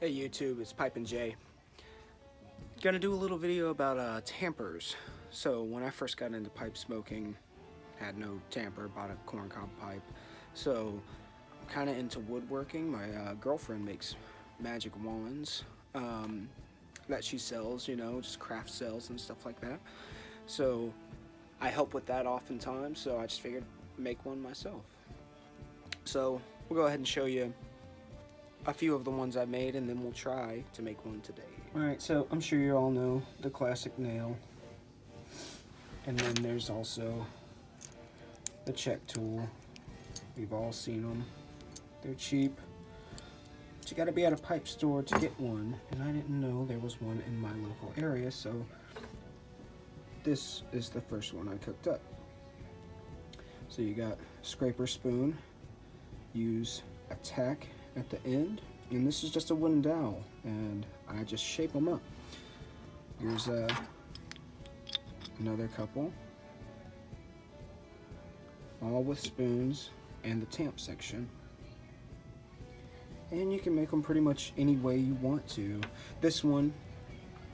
Hey YouTube, it's Pipe and Jay. Gonna do a little video about tampers. So when I first got into pipe smoking, had no tamper, bought a corncob pipe. So I'm kind of into woodworking. My girlfriend makes magic wands that she sells, you know, just craft sales and stuff like that. So I help with that oftentimes, so I just figured make one myself. So we'll go ahead and show you a few of the ones I made, and then we'll try to make one today. Alright, so I'm sure you all know the classic nail. And then there's also the check tool. We've all seen them. They're cheap. But you gotta be at a pipe store to get one. And I didn't know there was one in my local area, so this is the first one I cooked up. So you got scraper spoon. Use a tack at the end, and this is just a wooden dowel, and I just shape them up. Here's another couple, all with spoons and the tamp section, and you can make them pretty much any way you want to. This one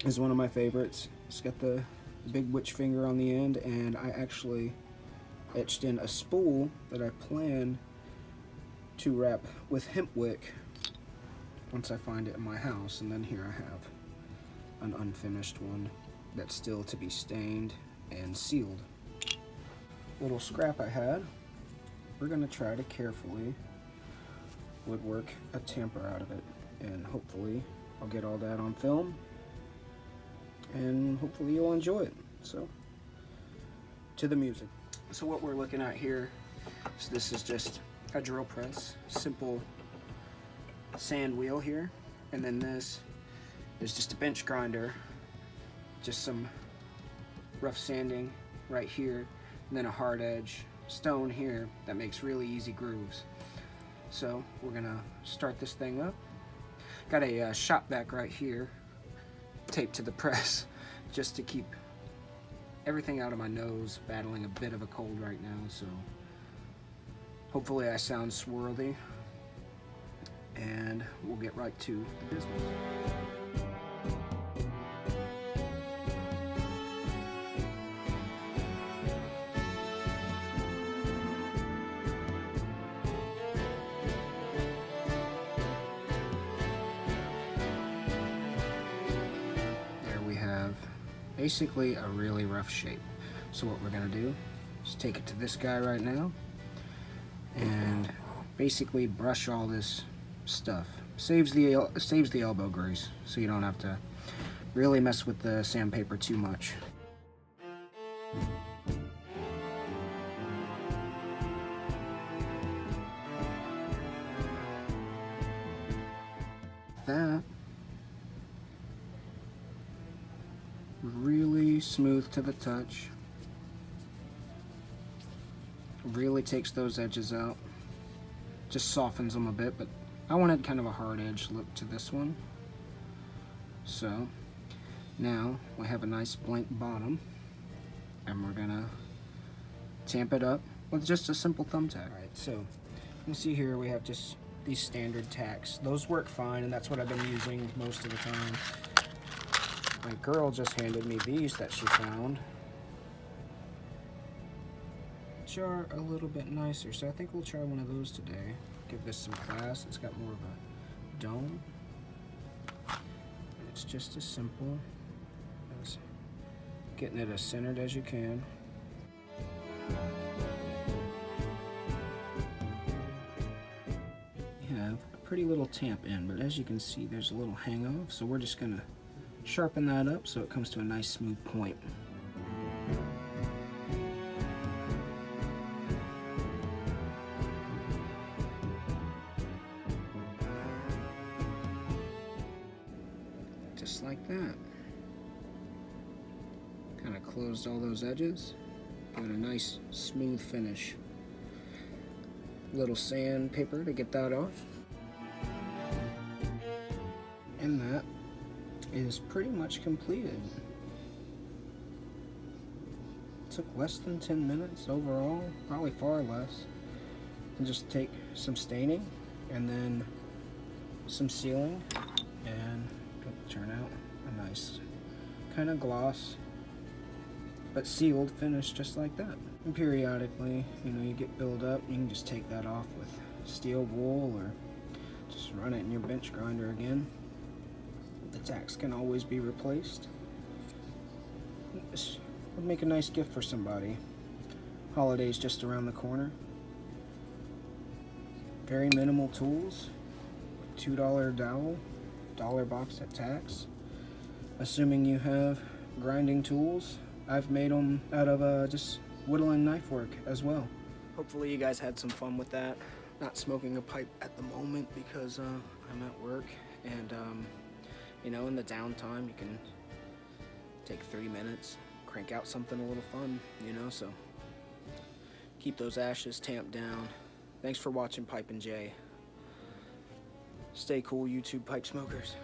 is one of my favorites. It's got the big witch finger on the end, and I actually etched in a spool that I plan to wrap with hemp wick once I find it in my house. And then here I have an unfinished one that's still to be stained and sealed. Little scrap I had, we're gonna try to carefully woodwork a tamper out of it, and hopefully I'll get all that on film, and hopefully you'll enjoy it. So to the music. So what we're looking at here is this is just a drill press, simple sand wheel here, and then this is just a bench grinder, just some rough sanding right here, and then a hard edge stone here that makes really easy grooves. So we're gonna start this thing up. Got a shop vac right here taped to the press just to keep everything out of my nose, battling a bit of a cold right now, so hopefully I sound swirly, and we'll get right to the business. There we have basically a really rough shape. So what we're gonna do is take it to this guy right now and basically brush all this stuff. Saves the elbow grease, so you don't have to really mess with the sandpaper too much. That really smooth to the touch. Really takes those edges out, just softens them a bit, but I wanted kind of a hard edge look to this one. So now we have a nice blank bottom, and we're gonna tamp it up with just a simple thumbtack. All right, so you can see here we have just these standard tacks. Those work fine, and that's what I've been using most of the time. My girl just handed me these that she found, which are a little bit nicer, so I think we'll try one of those today. Give this some class. It's got more of a dome. It's just as simple as getting it as centered as you can. You have a pretty little tamp in, but as you can see there's a little hang off, so we're just gonna sharpen that up so it comes to a nice smooth point. Just like that. Kind of closed all those edges. Got a nice smooth finish. Little sandpaper to get that off. And that is pretty much completed. Took less than 10 minutes overall, probably far less. And just take some staining and then some sealing turn out a nice kind of gloss but sealed finish just like that. And periodically, you know, you get build up, you can just take that off with steel wool or just run it in your bench grinder again. The tacks can always be replaced. This would make a nice gift for somebody. Holiday's just around the corner. Very minimal tools. $2 dowel, dollar box at Tacks. Assuming you have grinding tools, I've made them out of just whittling knife work as well. Hopefully you guys had some fun with that. Not smoking a pipe at the moment because I'm at work, and you know, in the downtime you can take 3 minutes, crank out something a little fun, you know, so keep those ashes tamped down. Thanks for watching Pipe and J. Stay cool, YouTube pipe smokers.